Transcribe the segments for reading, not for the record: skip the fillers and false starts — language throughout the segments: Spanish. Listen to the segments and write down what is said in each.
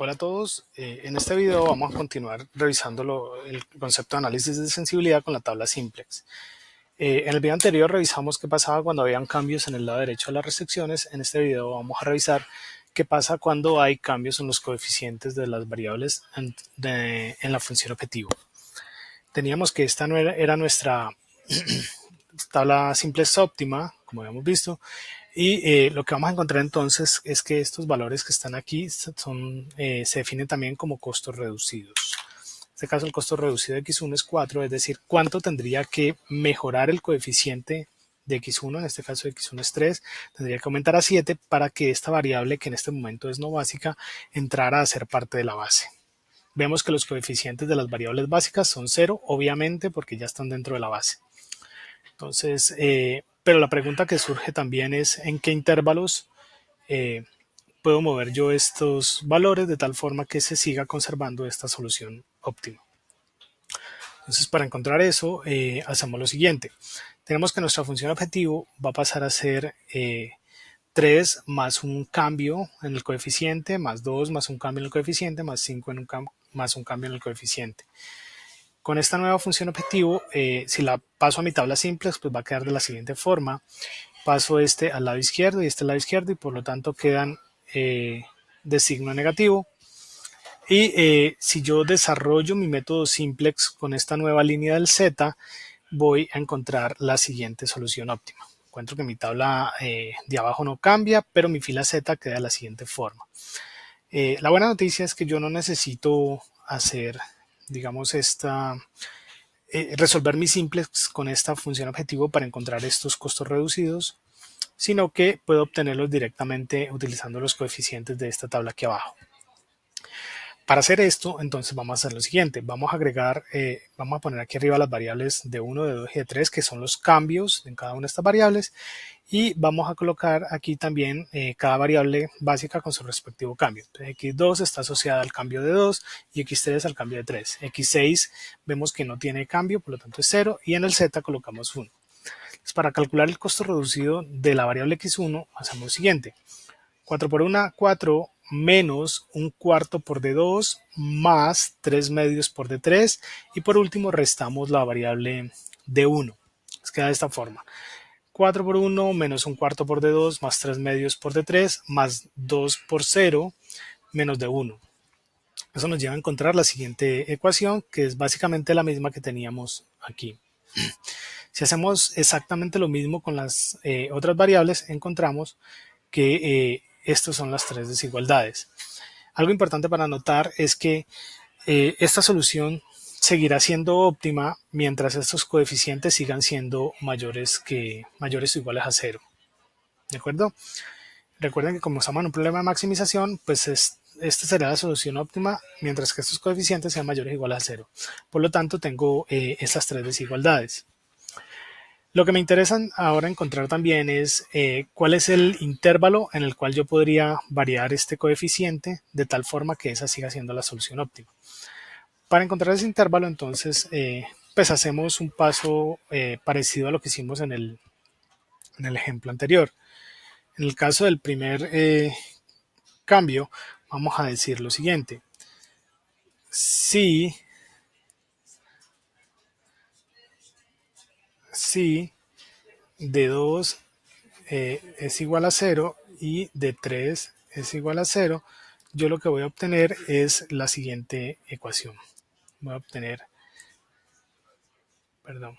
Hola a todos, en este video vamos a continuar revisando el concepto de análisis de sensibilidad con la tabla simplex. En el video anterior revisamos qué pasaba cuando habían cambios en el lado derecho de las restricciones. En este video vamos a revisar qué pasa cuando hay cambios en los coeficientes de las variables en la función objetivo. Teníamos que esta no era nuestra tabla simplex óptima, como habíamos visto, y lo que vamos a encontrar entonces es que estos valores que están aquí se definen también como costos reducidos. En este caso el costo reducido de x1 es 4, es decir, cuánto tendría que mejorar el coeficiente de x1, en este caso x1 es 3, tendría que aumentar a 7 para que esta variable, que en este momento es no básica, entrara a ser parte de la base. Vemos que los coeficientes de las variables básicas son 0, obviamente porque ya están dentro de la base. Entonces, pero la pregunta que surge también es en qué intervalos puedo mover yo estos valores de tal forma que se siga conservando esta solución óptima. Entonces, para encontrar eso, hacemos lo siguiente. Tenemos que nuestra función objetivo va a pasar a ser 3 más un cambio en el coeficiente, más 2 más un cambio en el coeficiente, más 5 más un cambio en el coeficiente. Con esta nueva función objetivo, si la paso a mi tabla simplex, pues va a quedar de la siguiente forma. Paso este al lado izquierdo y este al lado izquierdo y por lo tanto quedan de signo negativo. Y si yo desarrollo mi método simplex con esta nueva línea del z, voy a encontrar la siguiente solución óptima. Encuentro que mi tabla de abajo no cambia, pero mi fila z queda de la siguiente forma. La buena noticia es que yo no necesito hacer, digamos, resolver mi simplex con esta función objetivo para encontrar estos costos reducidos, sino que puedo obtenerlos directamente utilizando los coeficientes de esta tabla aquí abajo. Para hacer esto, entonces vamos a hacer lo siguiente. Vamos a agregar, vamos a poner aquí arriba las variables de 1, de 2 y de 3, que son los cambios en cada una de estas variables. Y vamos a colocar aquí también cada variable básica con su respectivo cambio. Entonces, x2 está asociada al cambio de 2 y x3 al cambio de 3. x6 vemos que no tiene cambio, por lo tanto es 0. Y en el z colocamos 1. Entonces, para calcular el costo reducido de la variable x1, hacemos lo siguiente. 4 por 1, 4 menos un cuarto por d2 más 3 medios por d3 y por último restamos la variable d1. Nos queda de esta forma. 4 por 1 menos un cuarto por d2 más 3 medios por d3 más 2 por 0 menos d1. Eso nos lleva a encontrar la siguiente ecuación, que es básicamente la misma que teníamos aquí. Si hacemos exactamente lo mismo con las otras variables, encontramos que estas son las tres desigualdades. Algo importante para notar es que esta solución seguirá siendo óptima mientras estos coeficientes sigan siendo mayores o iguales a 0. ¿De acuerdo? Recuerden que como estamos en un problema de maximización, pues esta será la solución óptima mientras que estos coeficientes sean mayores o iguales a 0. Por lo tanto, tengo estas tres desigualdades. Lo que me interesa ahora encontrar también es cuál es el intervalo en el cual yo podría variar este coeficiente de tal forma que esa siga siendo la solución óptima. Para encontrar ese intervalo, entonces, pues hacemos un paso parecido a lo que hicimos en el ejemplo anterior. En el caso del primer cambio, vamos a decir lo siguiente. Si de 2 es igual a 0 y de 3 es igual a 0, yo lo que voy a obtener es la siguiente ecuación. Voy a obtener, perdón,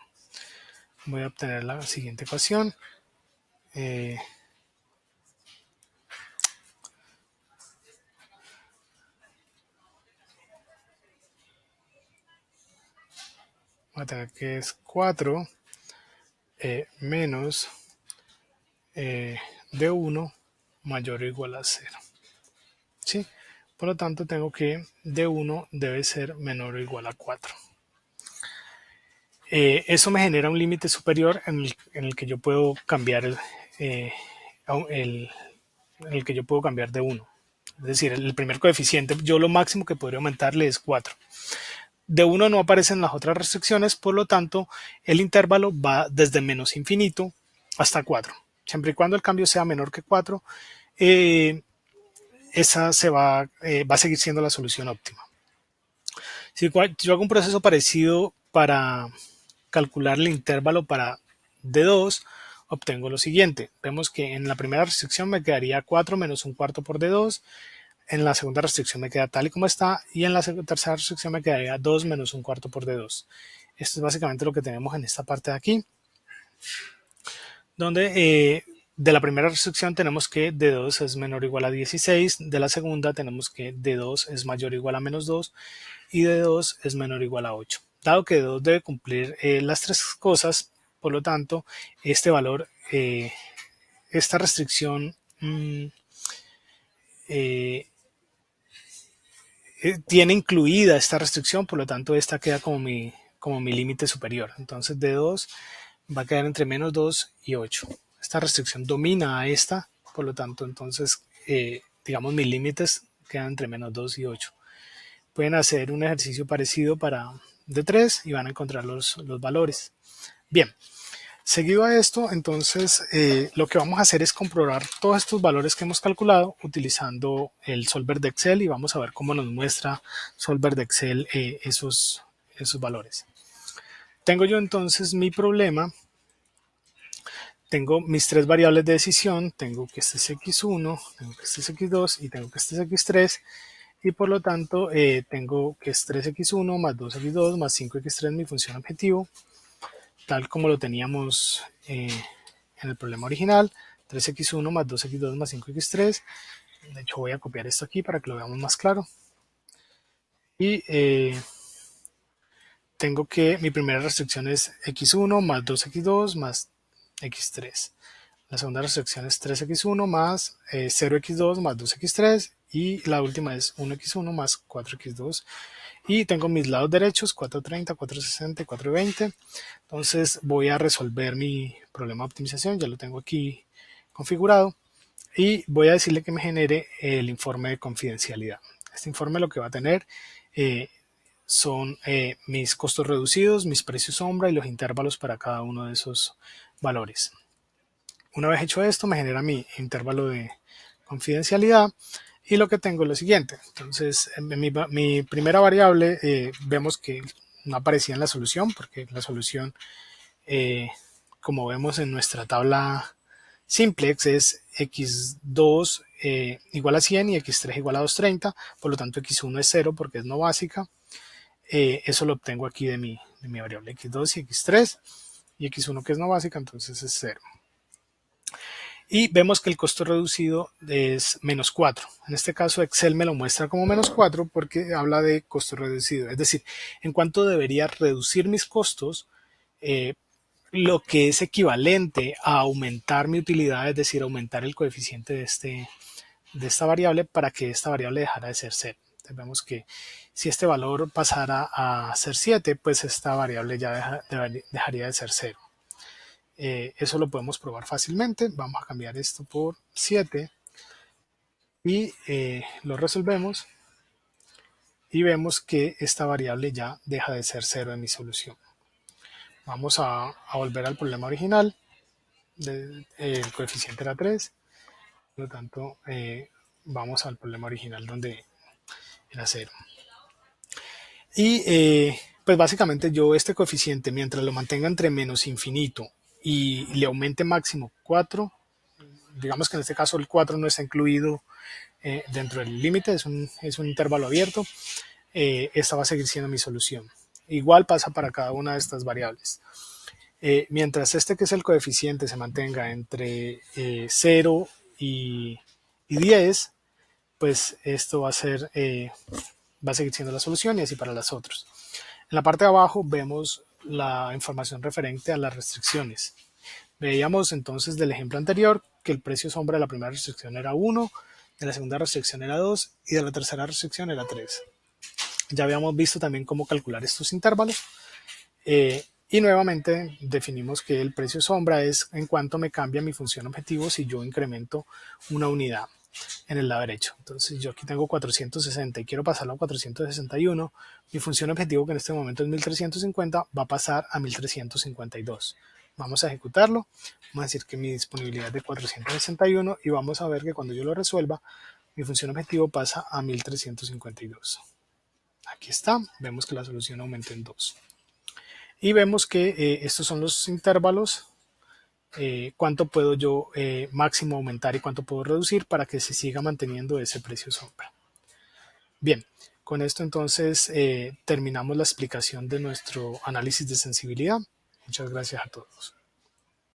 voy a obtener la siguiente ecuación. Voy a tener que es 4 menos de 1 mayor o igual a 0. ¿Sí? Por lo tanto, tengo que d1 debe ser menor o igual a 4. Eso me genera un límite superior en el que yo puedo cambiar en el que yo puedo cambiar de 1. Es decir, el primer coeficiente, yo lo máximo que podría aumentarle es 4. De 1 no aparecen las otras restricciones, por lo tanto, el intervalo va desde menos infinito hasta 4. Siempre y cuando el cambio sea menor que 4, esa va a seguir siendo la solución óptima. Si yo hago un proceso parecido para calcular el intervalo para D2, obtengo lo siguiente. Vemos que en la primera restricción me quedaría 4 menos un cuarto por D2, en la segunda restricción me queda tal y como está, y en la tercera restricción me quedaría 2 menos un cuarto por D2. Esto es básicamente lo que tenemos en esta parte de aquí, donde de la primera restricción tenemos que D2 es menor o igual a 16, de la segunda tenemos que D2 es mayor o igual a menos 2 y D2 es menor o igual a 8. Dado que D2 debe cumplir las tres cosas, por lo tanto, este valor, esta restricción eh, tiene incluida esta restricción, por lo tanto, esta queda como mi límite superior. Entonces, D2 va a quedar entre menos 2 y 8. Esta restricción domina a esta, por lo tanto, entonces, digamos, mis límites quedan entre menos 2 y 8. Pueden hacer un ejercicio parecido para D3 y van a encontrar los valores. Bien, seguido a esto, entonces, lo que vamos a hacer es comprobar todos estos valores que hemos calculado utilizando el solver de Excel y vamos a ver cómo nos muestra solver de Excel esos valores. Tengo yo entonces mi problema. Tengo mis tres variables de decisión, tengo que este es x1, tengo que este es x2 y tengo que este es x3 y por lo tanto tengo que es 3x1 más 2x2 más 5x3 mi función objetivo, tal como lo teníamos en el problema original, 3x1 más 2x2 más 5x3, de hecho voy a copiar esto aquí para que lo veamos más claro y tengo que mi primera restricción es x1 más 2x2 más x3. La segunda restricción es 3x1 más 0x2 más 2x3 y la última es 1x1 más 4x2 y tengo mis lados derechos 430, 460 y 420. Entonces voy a resolver mi problema de optimización, ya lo tengo aquí configurado y voy a decirle que me genere el informe de confidencialidad. Este informe lo que va a tener son mis costos reducidos, mis precios sombra y los intervalos para cada uno de esos valores. Una vez hecho esto, me genera mi intervalo de confidencialidad y lo que tengo es lo siguiente. Entonces, mi primera variable vemos que no aparecía en la solución porque la solución, como vemos en nuestra tabla simplex, es x2 igual a 100 y x3 igual a 230, por lo tanto x1 es 0 porque es no básica. Eso lo obtengo aquí de mi variable x2 y x3 y x1 que es no básica, entonces es 0. Y vemos que el costo reducido es menos 4. En este caso Excel me lo muestra como menos 4 porque habla de costo reducido. Es decir, en cuanto debería reducir mis costos, lo que es equivalente a aumentar mi utilidad, es decir, aumentar el coeficiente de esta variable para que esta variable dejara de ser 0. Entonces vemos que si este valor pasara a ser 7, pues esta variable ya dejaría de ser 0. Eso lo podemos probar fácilmente. Vamos a cambiar esto por 7 y lo resolvemos y vemos que esta variable ya deja de ser 0 en mi solución. Vamos a volver al problema original. El coeficiente era 3, por lo tanto vamos al problema original donde era 0. Y pues básicamente yo este coeficiente, mientras lo mantenga entre menos infinito y le aumente máximo 4, digamos que en este caso el 4 no está incluido dentro del límite, es un intervalo abierto, esta va a seguir siendo mi solución. Igual pasa para cada una de estas variables. Mientras este que es el coeficiente se mantenga entre 0 y 10, pues esto va a seguir siendo la solución y así para las otras. En la parte de abajo vemos la información referente a las restricciones. Veíamos entonces del ejemplo anterior que el precio sombra de la primera restricción era 1, de la segunda restricción era 2 y de la tercera restricción era 3. Ya habíamos visto también cómo calcular estos intervalos y nuevamente definimos que el precio sombra es en cuanto me cambia mi función objetivo si yo incremento una unidad en el lado derecho. Entonces yo aquí tengo 460 y quiero pasarlo a 461. Mi función objetivo, que en este momento es 1350, va a pasar a 1352. Vamos a ejecutarlo. Vamos a decir que mi disponibilidad es de 461 y vamos a ver que cuando yo lo resuelva mi función objetivo pasa a 1352. Aquí está, vemos que la solución aumenta en 2. Y vemos que estos son los intervalos, cuánto puedo yo máximo aumentar y cuánto puedo reducir para que se siga manteniendo ese precio sombra. Bien, con esto entonces terminamos la explicación de nuestro análisis de sensibilidad. Muchas gracias a todos.